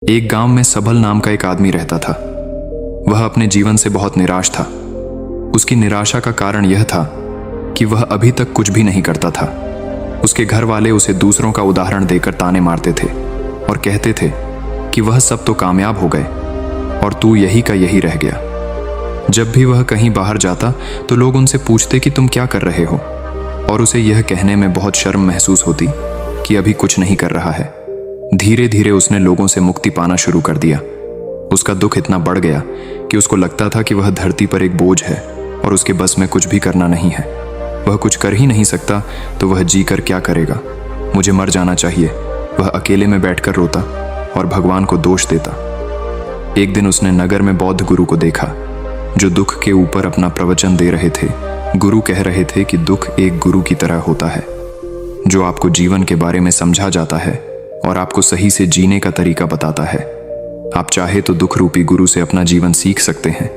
एक गांव में सबल नाम का एक आदमी रहता था। वह अपने जीवन से बहुत निराश था। उसकी निराशा का कारण यह था कि वह अभी तक कुछ भी नहीं करता था। उसके घर वाले उसे दूसरों का उदाहरण देकर ताने मारते थे और कहते थे कि वह सब तो कामयाब हो गए और तू यही का यही रह गया। जब भी वह कहीं बाहर जाता तो लोग उनसे पूछते कि तुम क्या कर रहे हो, और उसे यह कहने में बहुत शर्म महसूस होती कि अभी कुछ नहीं कर रहा है। धीरे धीरे उसने लोगों से मुक्ति पाना शुरू कर दिया। उसका दुख इतना बढ़ गया कि उसको लगता था कि वह धरती पर एक बोझ है और उसके बस में कुछ भी करना नहीं है। वह कुछ कर ही नहीं सकता तो वह जी कर क्या करेगा। मुझे मर जाना चाहिए, वह अकेले में बैठकर रोता और भगवान को दोष देता। एक दिन उसने नगर में बौद्ध गुरु को देखा जो दुख के ऊपर अपना प्रवचन दे रहे थे। गुरु कह रहे थे कि दुख एक गुरु की तरह होता है जो आपको जीवन के बारे में समझा जाता है और आपको सही से जीने का तरीका बताता है। आप चाहे तो दुख रूपी गुरु से अपना जीवन सीख सकते हैं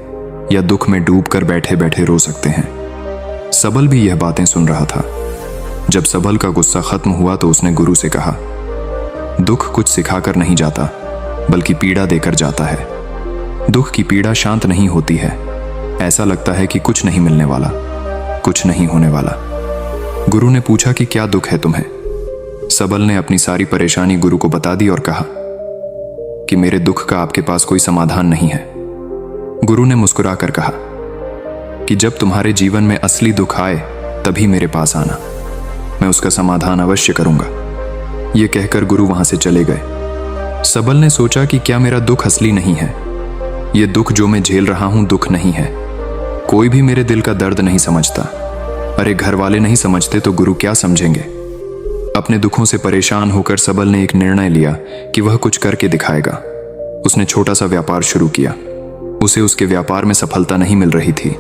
या दुख में डूबकर बैठे बैठे रो सकते हैं। सबल भी यह बातें सुन रहा था। जब सबल का गुस्सा खत्म हुआ तो उसने गुरु से कहा, दुख कुछ सिखाकर नहीं जाता बल्कि पीड़ा देकर जाता है। दुख की पीड़ा शांत नहीं होती है। ऐसा लगता है कि कुछ नहीं मिलने वाला, कुछ नहीं होने वाला। गुरु ने पूछा कि क्या दुख है तुम्हें। सबल ने अपनी सारी परेशानी गुरु को बता दी और कहा कि मेरे दुख का आपके पास कोई समाधान नहीं है। गुरु ने मुस्कुराकर कहा कि जब तुम्हारे जीवन में असली दुख आए तभी मेरे पास आना, मैं उसका समाधान अवश्य करूंगा। यह कहकर गुरु वहां से चले गए। सबल ने सोचा कि क्या मेरा दुख असली नहीं है। यह दुख जो मैं झेल रहा हूं दुख नहीं है। कोई भी मेरे दिल का दर्द नहीं समझता। अरे घर वाले नहीं समझते तो गुरु क्या समझेंगे। अपने दुखों से परेशान होकर सबल ने एक निर्णय लिया कि वह कुछ करके दिखाएगा। उसने छोटा सा व्यापार शुरू किया। उसे उसके व्यापार में सफलता नहीं मिल रही थी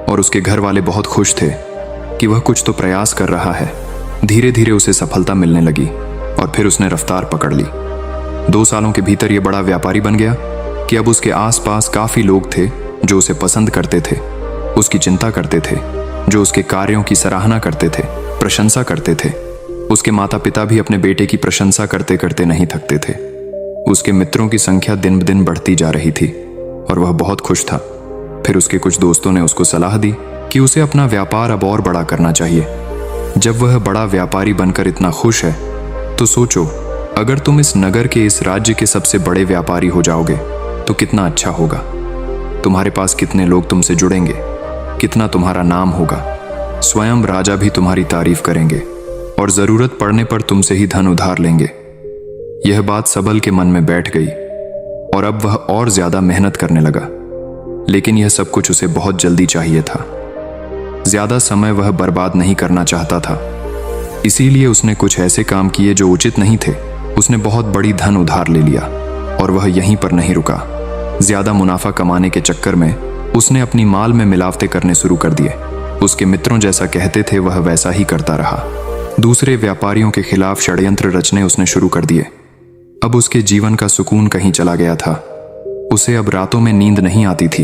और उसके घर वाले बहुत खुश थे कि वह कुछ तो प्रयास कर रहा है। धीरे धीरे उसे सफलता मिलने लगी और फिर उसने रफ्तार पकड़ ली। 2 सालों के भीतर यह बड़ा व्यापारी बन गया कि अब उसके आसपास काफी लोग थे जो उसे पसंद करते थे, उसकी चिंता करते थे, जो उसके कार्यों की सराहना करते थे, प्रशंसा करते थे। उसके माता पिता भी अपने बेटे की प्रशंसा करते करते नहीं थकते थे। उसके मित्रों की संख्या दिन ब दिन बढ़ती जा रही थी और वह बहुत खुश था। फिर उसके कुछ दोस्तों ने उसको सलाह दी कि उसे अपना व्यापार अब और बड़ा करना चाहिए। जब वह बड़ा व्यापारी बनकर इतना खुश है तो सोचो, अगर तुम इस नगर के, इस राज्य के सबसे बड़े व्यापारी हो जाओगे तो कितना अच्छा होगा। तुम्हारे पास कितने लोग तुमसे जुड़ेंगे, कितना तुम्हारा नाम होगा। स्वयं राजा भी तुम्हारी तारीफ करेंगे और जरूरत पड़ने पर तुमसे ही धन उधार लेंगे। यह बात सबल के मन में बैठ गई और अब वह और ज्यादा मेहनत करने लगा। लेकिन यह सब कुछ उसे बहुत जल्दी चाहिए था। ज्यादा समय वह बर्बाद नहीं करना चाहता था। इसीलिए उसने कुछ ऐसे काम किए जो उचित नहीं थे। उसने बहुत बड़ी धन उधार ले लिया और वह यहीं पर नहीं रुका। ज्यादा मुनाफा कमाने के चक्कर में उसने अपनी माल में मिलावटें करने शुरू कर दिए। उसके मित्रों जैसा कहते थे वह वैसा ही करता रहा। दूसरे व्यापारियों के खिलाफ षड्यंत्र रचने उसने शुरू कर दिए। अब उसके जीवन का सुकून कहीं चला गया था। उसे अब रातों में नींद नहीं आती थी।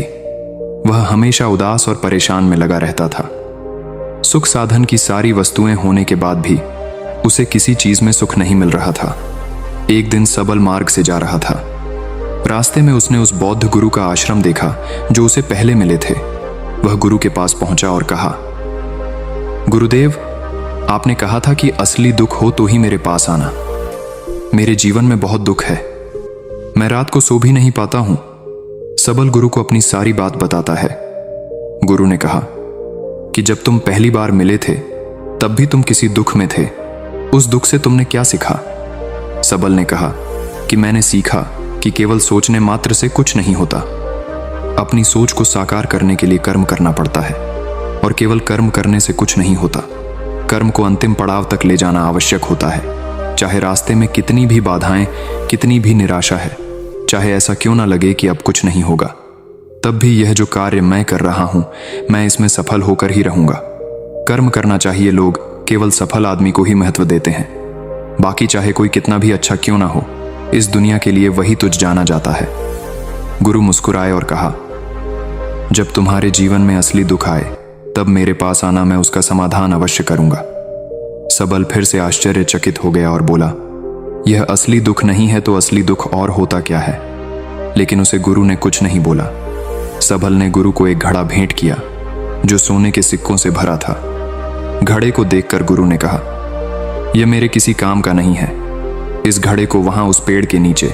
वह हमेशा उदास और परेशान में लगा रहता था। सुख साधन की सारी वस्तुएं होने के बाद भी उसे किसी चीज में सुख नहीं मिल रहा था। एक दिन सबल मार्ग से जा रहा था। रास्ते में उसने उस बौद्ध गुरु का आश्रम देखा जो उसे पहले मिले थे। वह गुरु के पास पहुंचा और कहा, गुरुदेव, आपने कहा था कि असली दुख हो तो ही मेरे पास आना। मेरे जीवन में बहुत दुख है। मैं रात को सो भी नहीं पाता हूं। सबल गुरु को अपनी सारी बात बताता है। गुरु ने कहा कि जब तुम पहली बार मिले थे तब भी तुम किसी दुख में थे। उस दुख से तुमने क्या सीखा? सबल ने कहा कि मैंने सीखा कि केवल सोचने मात्र से कुछ नहीं होता। अपनी सोच को साकार करने के लिए कर्म करना पड़ता है और केवल कर्म करने से कुछ नहीं होता। कर्म को अंतिम पड़ाव तक ले जाना आवश्यक होता है। चाहे रास्ते में कितनी भी बाधाएं, कितनी भी निराशा है, चाहे ऐसा क्यों ना लगे कि अब कुछ नहीं होगा, तब भी यह जो कार्य मैं कर रहा हूं, मैं इसमें सफल होकर ही रहूंगा। कर्म करना चाहिए। लोग केवल सफल आदमी को ही महत्व देते हैं। बाकी चाहे कोई कितना भी अच्छा क्यों ना हो, इस दुनिया के लिए वही तुझ जाना जाता है। गुरु मुस्कुराए और कहा, जब तुम्हारे जीवन में असली दुख आए तब मेरे पास आना, मैं उसका समाधान अवश्य करूंगा। सबल फिर से आश्चर्यचकित हो गया और बोला, यह असली दुख नहीं है तो असली दुख और होता क्या है। लेकिन उसे गुरु ने कुछ नहीं बोला। सबल ने गुरु को एक घड़ा भेंट किया जो सोने के सिक्कों से भरा था। घड़े को देखकर गुरु ने कहा, यह मेरे किसी काम का नहीं है। इस घड़े को वहां उस पेड़ के नीचे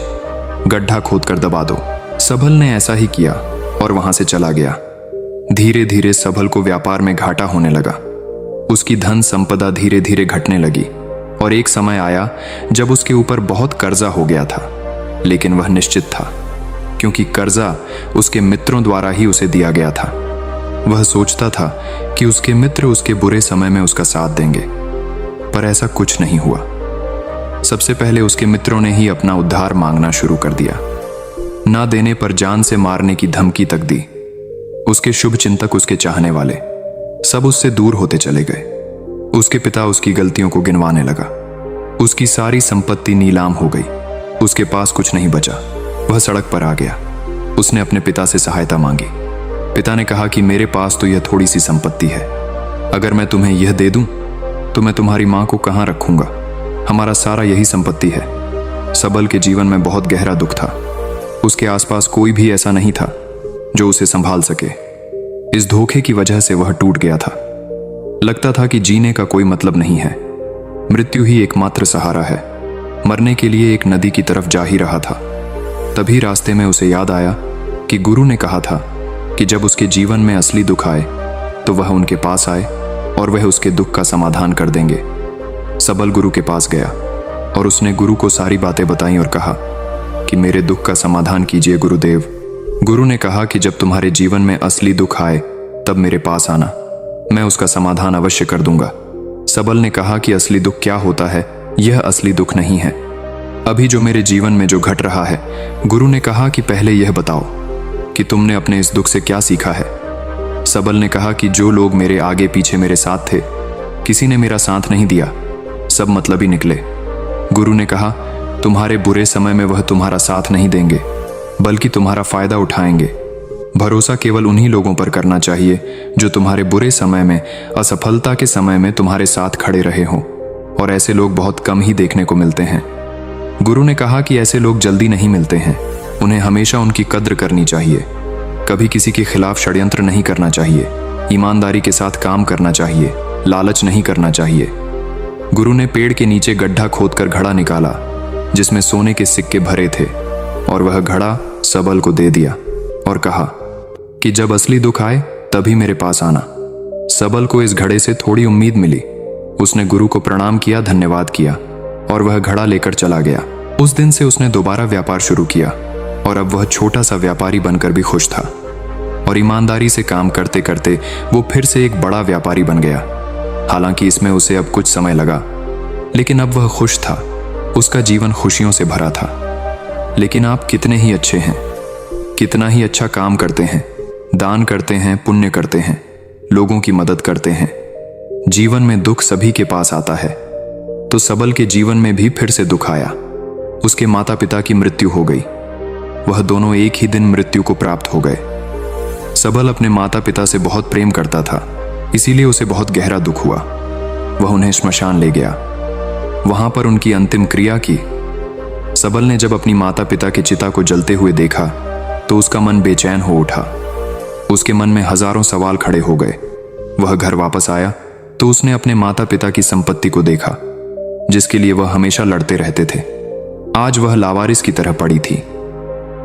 गड्ढा खोदकर दबा दो। सबल ने ऐसा ही किया और वहां से चला गया। धीरे धीरे सबल को व्यापार में घाटा होने लगा। उसकी धन संपदा धीरे धीरे घटने लगी और एक समय आया जब उसके ऊपर बहुत कर्जा हो गया था। लेकिन वह निश्चित था, क्योंकि कर्जा उसके मित्रों द्वारा ही उसे दिया गया था। वह सोचता था कि उसके मित्र उसके बुरे समय में उसका साथ देंगे, पर ऐसा कुछ नहीं हुआ। सबसे पहले उसके मित्रों ने ही अपना उद्धार मांगना शुरू कर दिया। ना देने पर जान से मारने की धमकी तक दी। उसके शुभ चिंतक, उसके चाहने वाले सब उससे दूर होते चले गए। उसके पिता उसकी गलतियों को गिनवाने लगा। उसकी सारी संपत्ति नीलाम हो गई। उसके पास कुछ नहीं बचा। वह सड़क पर आ गया। उसने अपने पिता से सहायता मांगी। पिता ने कहा कि मेरे पास तो यह थोड़ी सी संपत्ति है, अगर मैं तुम्हें यह दे दूं तो मैं तुम्हारी मां को कहां रखूंगा। हमारा सारा यही संपत्ति है। सबल के जीवन में बहुत गहरा दुख था। उसके आसपास कोई भी ऐसा नहीं था जो उसे संभाल सके। इस धोखे की वजह से वह टूट गया था। लगता था कि जीने का कोई मतलब नहीं है, मृत्यु ही एकमात्र सहारा है। मरने के लिए एक नदी की तरफ जा ही रहा था। तभी रास्ते में उसे याद आया कि गुरु ने कहा था कि जब उसके जीवन में असली दुख आए तो वह उनके पास आए और वह उसके दुख का समाधान कर देंगे। सबल गुरु के पास गया और उसने गुरु को सारी बातें बताई और कहा कि मेरे दुख का समाधान कीजिए गुरुदेव। गुरु ने कहा कि जब तुम्हारे जीवन में असली दुख आए तब मेरे पास आना, मैं उसका समाधान अवश्य कर दूंगा। सबल ने कहा कि असली दुख क्या होता है, यह असली दुख नहीं है। अभी जो मेरे जीवन में जो घट रहा है, गुरु ने कहा कि पहले यह बताओ कि तुमने अपने इस दुख से क्या सीखा है। सबल ने कहा कि जो लोग मेरे आगे पीछे मेरे साथ थे, किसी ने मेरा साथ नहीं दिया, सब मतलबी निकले। गुरु ने कहा, तुम्हारे बुरे समय में वह तुम्हारा साथ नहीं देंगे, बल्कि तुम्हारा फायदा उठाएंगे। भरोसा केवल उन्हीं लोगों पर करना चाहिए जो तुम्हारे बुरे समय में, असफलता के समय में तुम्हारे साथ खड़े रहे हों, और ऐसे लोग बहुत कम ही देखने को मिलते हैं। गुरु ने कहा कि ऐसे लोग जल्दी नहीं मिलते हैं, उन्हें हमेशा उनकी कद्र करनी चाहिए। कभी किसी के खिलाफ षड्यंत्र नहीं करना चाहिए, ईमानदारी के साथ काम करना चाहिए, लालच नहीं करना चाहिए। गुरु ने पेड़ के नीचे गड्ढा खोदकर घड़ा निकाला जिसमें सोने के सिक्के भरे थे, और वह घड़ा सबल को दे दिया और कहा कि जब असली दुख आए तभी मेरे पास आना। सबल को इस घड़े से थोड़ी उम्मीद मिली। उसने गुरु को प्रणाम किया, धन्यवाद किया और वह घड़ा लेकर चला गया। उस दिन से उसने दोबारा व्यापार शुरू किया और अब वह छोटा सा व्यापारी बनकर भी खुश था, और ईमानदारी से काम करते करते वो फिर से एक बड़ा व्यापारी बन गया। हालांकि इसमें उसे अब कुछ समय लगा, लेकिन अब वह खुश था। उसका जीवन खुशियों से भरा था। लेकिन आप कितने ही अच्छे हैं, कितना ही अच्छा काम करते हैं, दान करते हैं, पुण्य करते हैं, लोगों की मदद करते हैं। जीवन में दुख सभी के पास आता है। तो सबल के जीवन में भी फिर से दुख आया। उसके माता पिता की मृत्यु हो गई। वह दोनों एक ही दिन मृत्यु को प्राप्त हो गए। सबल अपने माता पिता से बहुत प्रेम करता था, इसीलिए उसे बहुत गहरा दुख हुआ। वह उन्हें श्मशान ले गया, वहां पर उनकी अंतिम क्रिया की। सबल ने जब अपनी माता पिता के चिता को जलते हुए देखा तो उसका मन बेचैन हो उठा। उसके मन में हजारों सवाल खड़े हो गए। वह घर वापस आया तो उसने अपने माता पिता की संपत्ति को देखा, जिसके लिए वह हमेशा लड़ते रहते थे। आज वह लावारिस की तरह पड़ी थी।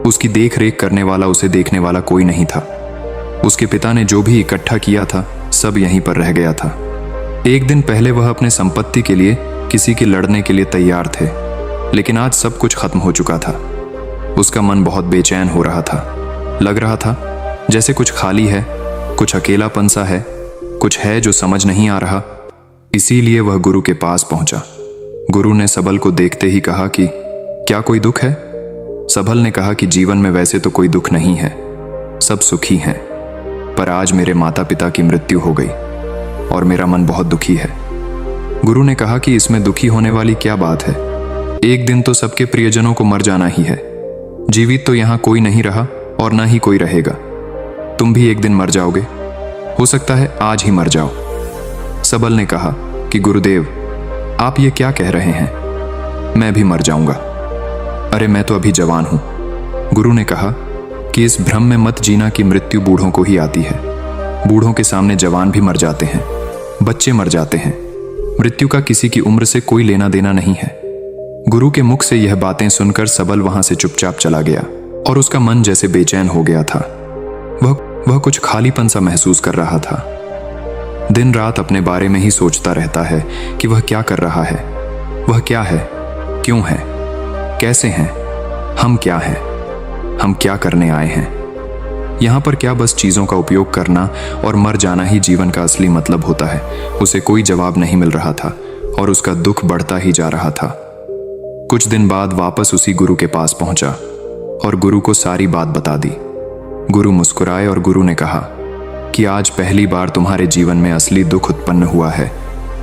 उसकी देख रेख करने वाला, उसे देखने वाला कोई नहीं था। उसके पिता ने जो भी इकट्ठा किया था सब यहीं पर रह गया था। एक दिन पहले वह अपने संपत्ति के लिए किसी के लड़ने के लिए तैयार थे, लेकिन आज सब कुछ खत्म हो चुका था। उसका मन बहुत बेचैन हो रहा था। लग रहा था जैसे कुछ खाली है, कुछ अकेलापन सा है, कुछ है जो समझ नहीं आ रहा। इसीलिए वह गुरु के पास पहुंचा। गुरु ने सबल को देखते ही कहा कि क्या कोई दुख है? सबल ने कहा कि जीवन में वैसे तो कोई दुख नहीं है, सब सुखी हैं, पर आज मेरे माता पिता की मृत्यु हो गई और मेरा मन बहुत दुखी है। गुरु ने कहा कि इसमें दुखी होने वाली क्या बात है? एक दिन तो सबके प्रियजनों को मर जाना ही है। जीवित तो यहां कोई नहीं रहा और ना ही कोई रहेगा। तुम भी एक दिन मर जाओगे, हो सकता है आज ही मर जाओ। सबल ने कहा कि गुरुदेव, आप ये क्या कह रहे हैं? मैं भी मर जाऊंगा। अरे मैं तो अभी जवान हूं। गुरु ने कहा कि इस भ्रम में मत जीना कि मृत्यु बूढ़ों को ही आती है। बूढ़ों के सामने जवान भी मर जाते हैं, बच्चे मर जाते हैं। मृत्यु का किसी की उम्र से कोई लेना देना नहीं है। गुरु के मुख से यह बातें सुनकर सबल वहां से चुपचाप चला गया और उसका मन जैसे बेचैन हो गया था। वह कुछ खालीपन सा महसूस कर रहा था। दिन रात अपने बारे में ही सोचता रहता है कि वह क्या कर रहा है, वह क्या है, क्यों है, कैसे हैं, हम क्या हैं, हम क्या करने आए हैं। यहां पर क्या बस चीजों का उपयोग करना और मर जाना ही जीवन का असली मतलब होता है। उसे कोई जवाब नहीं मिल रहा था और उसका दुख बढ़ता ही जा रहा था। कुछ दिन बाद वापस उसी गुरु के पास पहुंचा और गुरु को सारी बात बता दी। गुरु मुस्कुराए और गुरु ने कहा कि आज पहली बार तुम्हारे जीवन में असली दुख उत्पन्न हुआ है।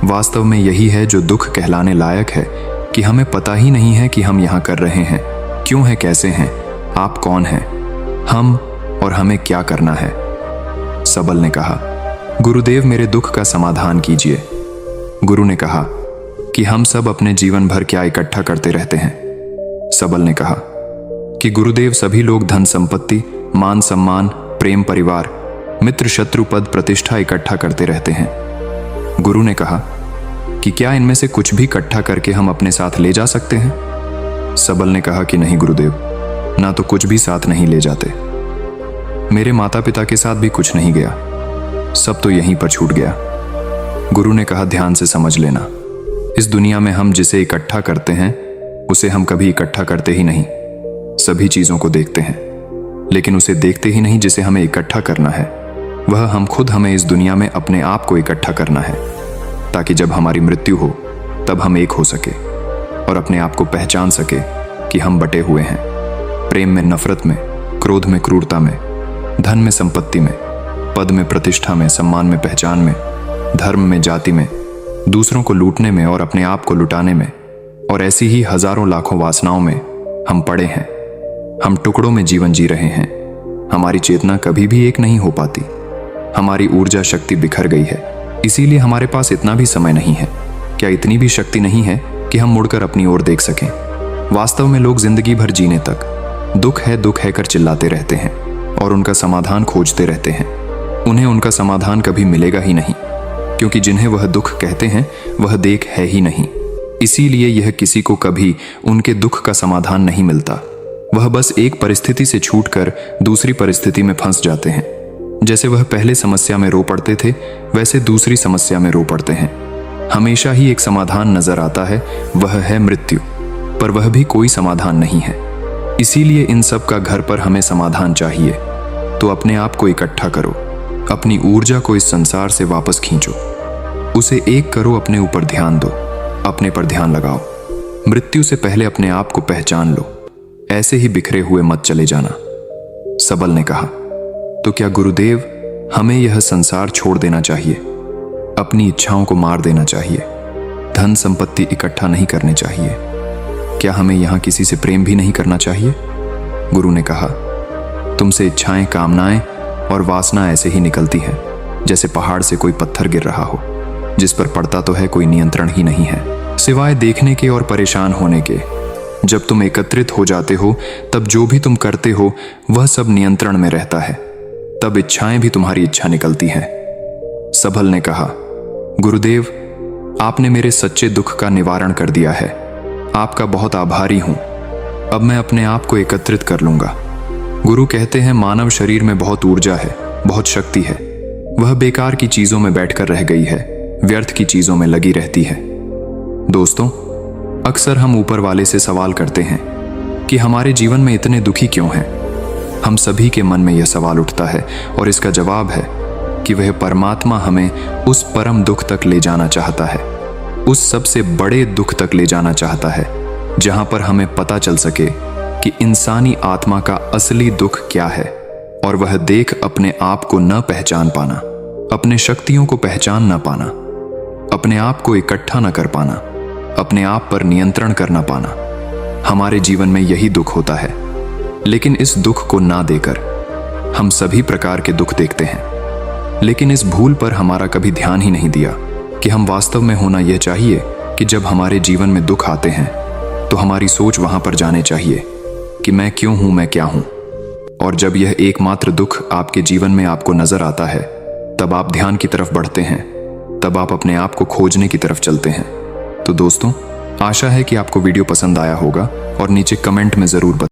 वास्तव में यही है जो दुख कहलाने लायक है कि हमें पता ही नहीं है कि हम यहाँ कर रहे हैं, क्यों है, कैसे हैं, आप कौन हैं, हम और हमें क्या करना है। सबल ने कहा, गुरुदेव मेरे दुख का समाधान कीजिए। गुरु ने कहा कि हम सब अपने जीवन भर क्या इकट्ठा करते रहते हैं। सबल ने कहा कि गुरुदेव सभी लोग धन संपत्ति, मान सम्मान, प्रेम, परिवार, मित्र, शत्रु, पद, प्रतिष्ठा इकट्ठा करते रहते हैं। गुरु ने कहा कि क्या इनमें से कुछ भी इकट्ठा करके हम अपने साथ ले जा सकते हैं। सबल ने कहा कि नहीं गुरुदेव, ना तो कुछ भी साथ नहीं ले जाते। मेरे माता पिता के साथ भी कुछ नहीं गया, सब तो यहीं पर छूट गया। गुरु ने कहा ध्यान से समझ लेना, इस दुनिया में हम जिसे इकट्ठा करते हैं उसे हम कभी इकट्ठा करते ही नहीं। सभी चीजों को देखते हैं लेकिन उसे देखते ही नहीं जिसे हमें इकट्ठा करना है। वह हम खुद, हमें इस दुनिया में अपने आप को इकट्ठा करना है ताकि जब हमारी मृत्यु हो तब हम एक हो सके और अपने आप को पहचान सके कि हम बटे हुए हैं। प्रेम में, नफरत में, क्रोध में, क्रूरता में, धन में, संपत्ति में, पद में, प्रतिष्ठा में, सम्मान में, पहचान में, धर्म में, जाति में, दूसरों को लूटने में और अपने आप को लुटाने में और ऐसी ही हजारों लाखों वासनाओं में हम पड़े हैं। हम टुकड़ों में जीवन जी रहे हैं। हमारी चेतना कभी भी एक नहीं हो पाती। हमारी ऊर्जा शक्ति बिखर गई है, इसीलिए हमारे पास इतना भी समय नहीं है। क्या इतनी भी शक्ति नहीं है कि हम मुड़कर अपनी ओर देख सकें? वास्तव में लोग जिंदगी भर जीने तक दुख है कर चिल्लाते रहते हैं और उनका समाधान खोजते रहते हैं। उन्हें उनका समाधान कभी मिलेगा ही नहीं, क्योंकि जिन्हें वह दुख कहते हैं वह देख है ही नहीं। इसीलिए यह किसी को कभी उनके दुख का समाधान नहीं मिलता। वह बस एक परिस्थिति से छूटकर दूसरी परिस्थिति में फंस जाते हैं। जैसे वह पहले समस्या में रो पड़ते थे वैसे दूसरी समस्या में रो पड़ते हैं। हमेशा ही एक समाधान नजर आता है, वह है मृत्यु, पर वह भी कोई समाधान नहीं है। इसीलिए इन सब का घर पर हमें समाधान चाहिए। तो अपने आप को इकट्ठा करो, अपनी ऊर्जा को इस संसार से वापस खींचो, उसे एक करो, अपने ऊपर ध्यान दो, अपने पर ध्यान लगाओ। मृत्यु से पहले अपने आप को पहचान लो, ऐसे ही बिखरे हुए मत चले जाना। सबल ने कहा, तो क्या गुरुदेव हमें यह संसार छोड़ देना चाहिए, अपनी इच्छाओं को मार देना चाहिए, धन संपत्ति इकट्ठा नहीं करने चाहिए? क्या हमें यहां किसी से प्रेम भी नहीं करना चाहिए? गुरु ने कहा, तुमसे इच्छाएं, कामनाएं और वासना ऐसे ही निकलती है जैसे पहाड़ से कोई पत्थर गिर रहा हो, जिस पर पड़ता तो है, कोई नियंत्रण ही नहीं है सिवाय देखने के और परेशान होने के। जब तुम एकत्रित हो जाते हो तब जो भी तुम करते हो वह सब नियंत्रण में रहता है, तब इच्छाएं भी तुम्हारी इच्छा निकलती हैं। सबल ने कहा, गुरुदेव आपने मेरे सच्चे दुख का निवारण कर दिया है, आपका बहुत आभारी हूं। अब मैं अपने आप को एकत्रित कर लूंगा। गुरु कहते हैं मानव शरीर में बहुत ऊर्जा है, बहुत शक्ति है, वह बेकार की चीजों में बैठकर रह गई है, व्यर्थ की चीजों में लगी रहती है। दोस्तों, अक्सर हम ऊपर वाले से सवाल करते हैं कि हमारे जीवन में इतने दुखी क्यों हैं। हम सभी के मन में यह सवाल उठता है और इसका जवाब है कि वह परमात्मा हमें उस परम दुख तक ले जाना चाहता है, उस सबसे बड़े दुख तक ले जाना चाहता है जहां पर हमें पता चल सके कि इंसानी आत्मा का असली दुख क्या है और वह देख अपने आप को न पहचान पाना, अपने शक्तियों को पहचान न पाना, अपने आप को इकट्ठा न कर पाना, अपने आप पर नियंत्रण करना पाना। हमारे जीवन में यही दुख होता है, लेकिन इस दुख को ना देकर हम सभी प्रकार के दुख देखते हैं। लेकिन इस भूल पर हमारा कभी ध्यान ही नहीं दिया कि हम वास्तव में होना यह चाहिए कि जब हमारे जीवन में दुख आते हैं तो हमारी सोच वहां पर जाने चाहिए कि मैं क्यों हूं, मैं क्या हूं। और जब यह एकमात्र दुख आपके जीवन में आपको नजर आता है, तब आप ध्यान की तरफ बढ़ते हैं, तब आप अपने आप को खोजने की तरफ चलते हैं। तो दोस्तों, आशा है कि आपको वीडियो पसंद आया होगा और नीचे कमेंट में जरूर बताएं।